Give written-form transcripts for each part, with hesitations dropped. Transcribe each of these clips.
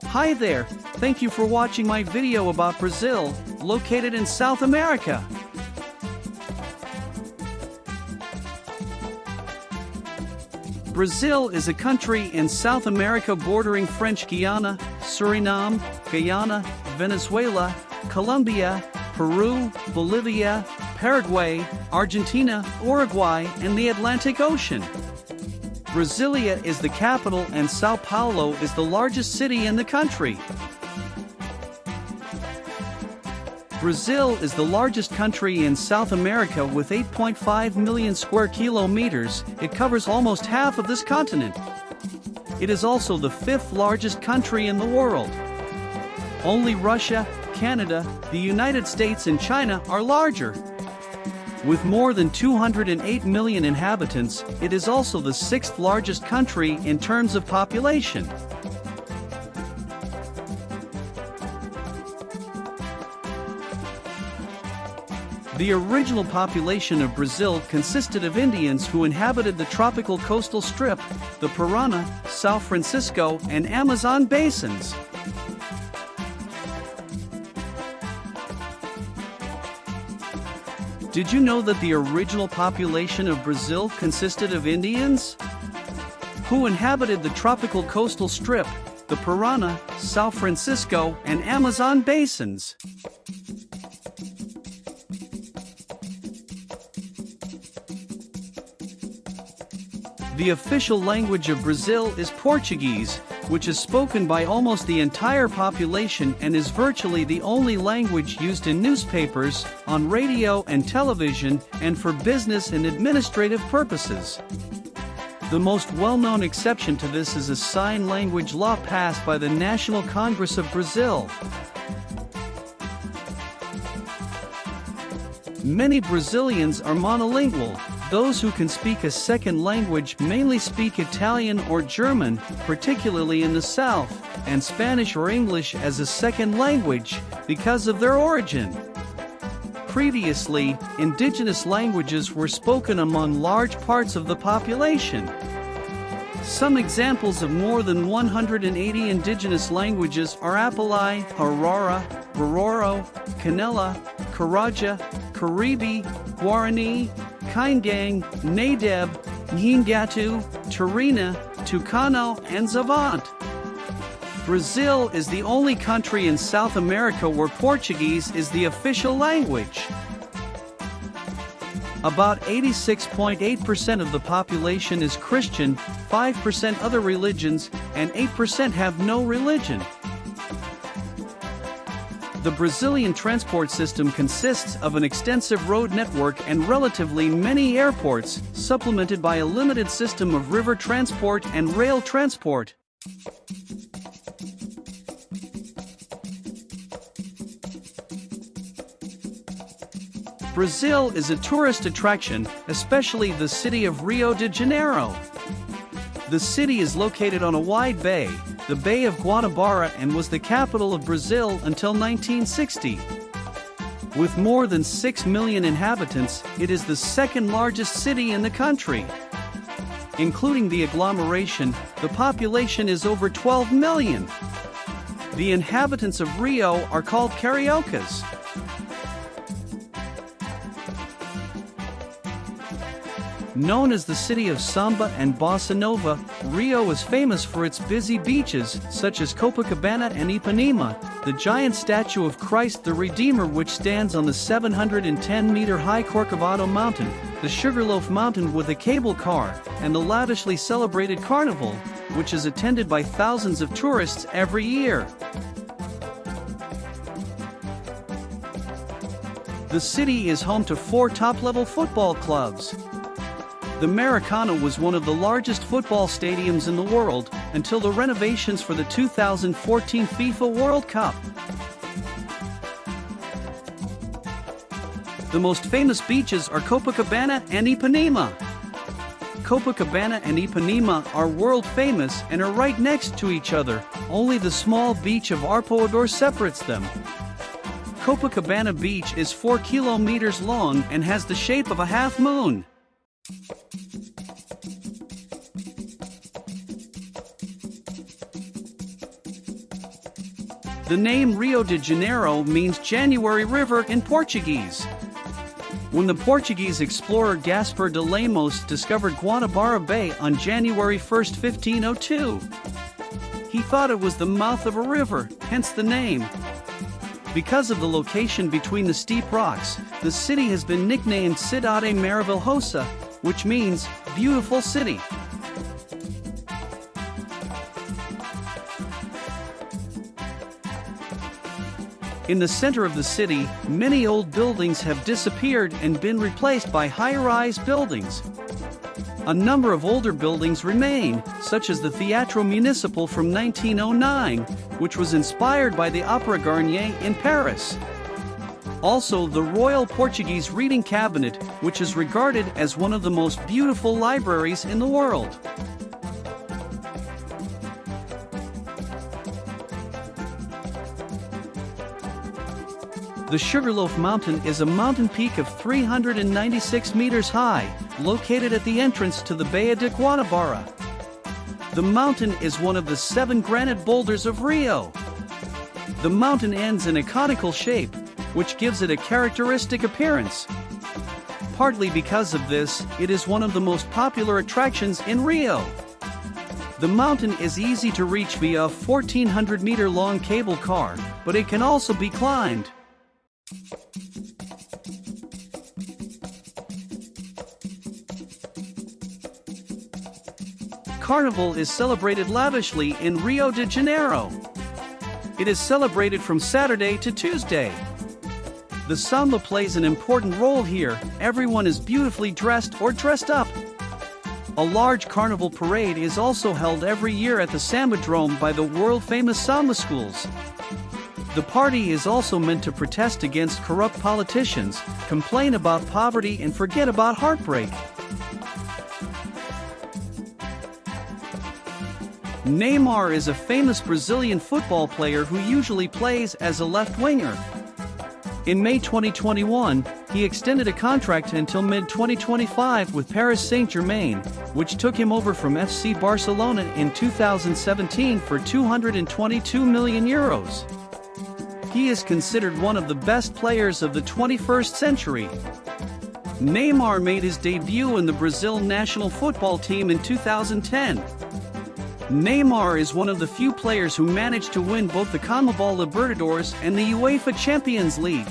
Hi there, thank you for watching my video about Brazil, located in South America. Brazil is a country in South America bordering French Guiana, Suriname, Guyana, Venezuela, Colombia, Peru, Bolivia, Paraguay, Argentina, Uruguay, and the Atlantic Ocean. Brasilia is the capital and São Paulo is the largest city in the country. Brazil is the largest country in South America with 8.5 million square kilometers. It covers almost half of this continent. It is also the fifth largest country in the world. Only Russia, Canada, the United States and China are larger. With more than 208 million inhabitants, it is also the sixth largest country in terms of population. The original population of Brazil consisted of Indians who inhabited the tropical coastal strip, the Parana, São Francisco, and Amazon basins. Did you know that the original population of Brazil consisted of Indians who inhabited the tropical coastal strip, the Parana, São Francisco, and Amazon basins? The official language of Brazil is Portuguese, which is spoken by almost the entire population and is virtually the only language used in newspapers, on radio and television, and for business and administrative purposes. The most well-known exception to this is a sign language law passed by the National Congress of Brazil. Many Brazilians are monolingual. Those who can speak a second language mainly speak Italian or German, particularly in the South, and Spanish or English as a second language because of their origin. Previously, indigenous languages were spoken among large parts of the population. Some examples of more than 180 indigenous languages are Apalai, Aurora, Bororo, Canela, Karaja, Caribe, Guarani, Kaingang, Nadeb, Nhingatu, Turina, Tucano, and Zavant. Brazil is the only country in South America where Portuguese is the official language. About 86.8% of the population is Christian, 5% other religions, and 8% have no religion. The Brazilian transport system consists of an extensive road network and relatively many airports, supplemented by a limited system of river transport and rail transport. Brazil is a tourist attraction, especially the city of Rio de Janeiro. The city is located on a wide bay, the Bay of Guanabara, and was the capital of Brazil until 1960. With more than 6 million inhabitants, it is the second largest city in the country. Including the agglomeration, the population is over 12 million. The inhabitants of Rio are called cariocas. Known as the city of samba and bossa nova, Rio is famous for its busy beaches, such as Copacabana and Ipanema, the giant statue of Christ the Redeemer which stands on the 710-meter-high Corcovado Mountain, the Sugarloaf Mountain with a cable car, and the lavishly celebrated Carnival, which is attended by thousands of tourists every year. The city is home to 4 top-level football clubs. The Maracanã was one of the largest football stadiums in the world until the renovations for the 2014 FIFA World Cup. The most famous beaches are Copacabana and Ipanema. Copacabana and Ipanema are world famous and are right next to each other. Only the small beach of Arpoador separates them. Copacabana Beach is 4 kilometers long and has the shape of a half moon. The name Rio de Janeiro means January River in Portuguese. When the Portuguese explorer Gaspar de Lemos discovered Guanabara Bay on January 1, 1502, he thought it was the mouth of a river, hence the name. Because of the location between the steep rocks, the city has been nicknamed Cidade Maravilhosa, which means beautiful city. In the center of the city, many old buildings have disappeared and been replaced by high-rise buildings. A number of older buildings remain, such as the Teatro Municipal from 1909, which was inspired by the Opera Garnier in Paris. Also, the Royal Portuguese Reading Cabinet, which is regarded as one of the most beautiful libraries in the world. The Sugarloaf Mountain is a mountain peak of 396 meters high, located at the entrance to the Baía de Guanabara. The mountain is one of the 7 granite boulders of Rio. The mountain ends in a conical shape, which gives it a characteristic appearance. Partly because of this, it is one of the most popular attractions in Rio. The mountain is easy to reach via a 1,400-meter-long cable car, but it can also be climbed. Carnival is celebrated lavishly in Rio de Janeiro. It is celebrated from Saturday to Tuesday. The samba plays an important role here. Everyone is beautifully dressed or dressed up. A large carnival parade is also held every year at the Sambadrome by the world-famous samba schools. The party is also meant to protest against corrupt politicians, complain about poverty, and forget about heartbreak. Neymar is a famous Brazilian football player who usually plays as a left winger. In May 2021, he extended a contract until mid-2025 with Paris Saint-Germain, which took him over from FC Barcelona in 2017 for €222 million. He is considered one of the best players of the 21st century. Neymar made his debut in the Brazil national football team in 2010. Neymar is one of the few players who managed to win both the CONMEBOL Libertadores and the UEFA Champions League.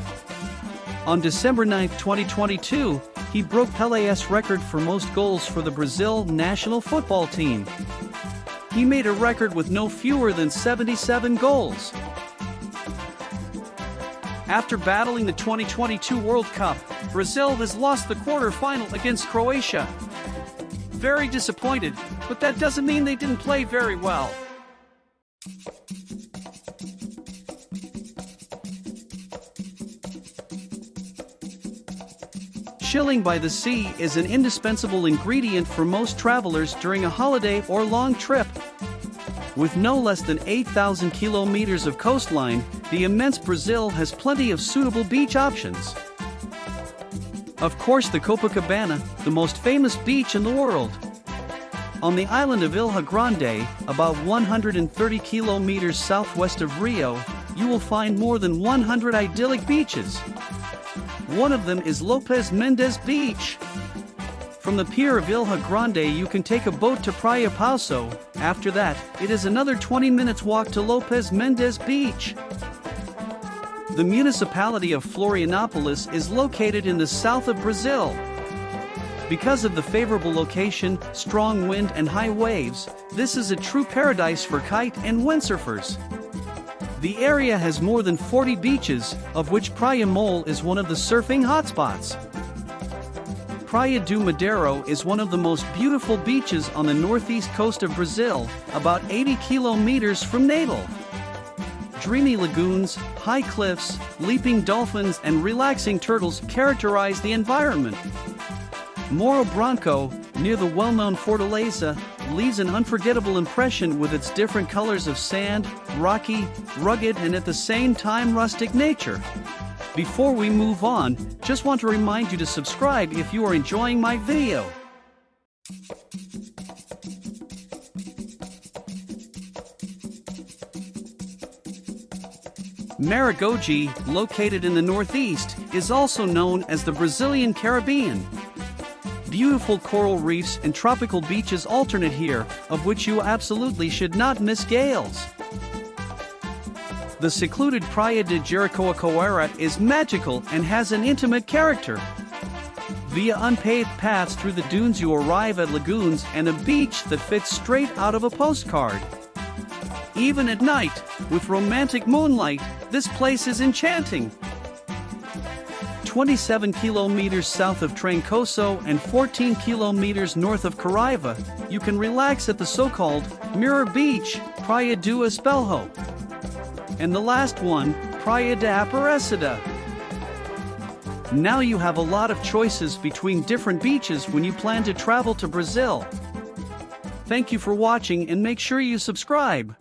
On December 9, 2022, he broke Pelé's record for most goals for the Brazil national football team. He made a record with no fewer than 77 goals. After battling the 2022 World Cup, Brazil has lost the quarter-final against Croatia. Very disappointed, but that doesn't mean they didn't play very well. Chilling by the sea is an indispensable ingredient for most travelers during a holiday or long trip. With no less than 8,000 kilometers of coastline, the immense Brazil has plenty of suitable beach options. Of course, the Copacabana, the most famous beach in the world. On the island of Ilha Grande, about 130 kilometers southwest of Rio, you will find more than 100 idyllic beaches. One of them is Lopes Mendes Beach. From the pier of Ilha Grande you can take a boat to Praia Pauso. After that, it is another 20 minutes walk to Lopes Mendes Beach. The municipality of Florianópolis is located in the south of Brazil. Because of the favorable location, strong wind and high waves, this is a true paradise for kite and windsurfers. The area has more than 40 beaches, of which Praia Mole is one of the surfing hotspots. Praia do Madeiro is one of the most beautiful beaches on the northeast coast of Brazil, about 80 kilometers from Natal. Dreamy lagoons, high cliffs, leaping dolphins and relaxing turtles characterize the environment. Morro Branco, near the well-known Fortaleza, leaves an unforgettable impression with its different colors of sand, rocky, rugged and at the same time rustic nature. Before we move on, just want to remind you to subscribe if you are enjoying my video. Maragogi, located in the northeast, is also known as the Brazilian Caribbean. Beautiful coral reefs and tropical beaches alternate here, of which you absolutely should not miss gales. The secluded Praia de Jericoacoara is magical and has an intimate character. Via unpaved paths through the dunes you arrive at lagoons and a beach that fits straight out of a postcard. Even at night, with romantic moonlight, this place is enchanting. 27 kilometers south of Trancoso and 14 kilometers north of Caraiva, you can relax at the so-called Mirror Beach, Praia do Espelho. And the last one, Praia de Aparecida. Now you have a lot of choices between different beaches when you plan to travel to Brazil. Thank you for watching and make sure you subscribe.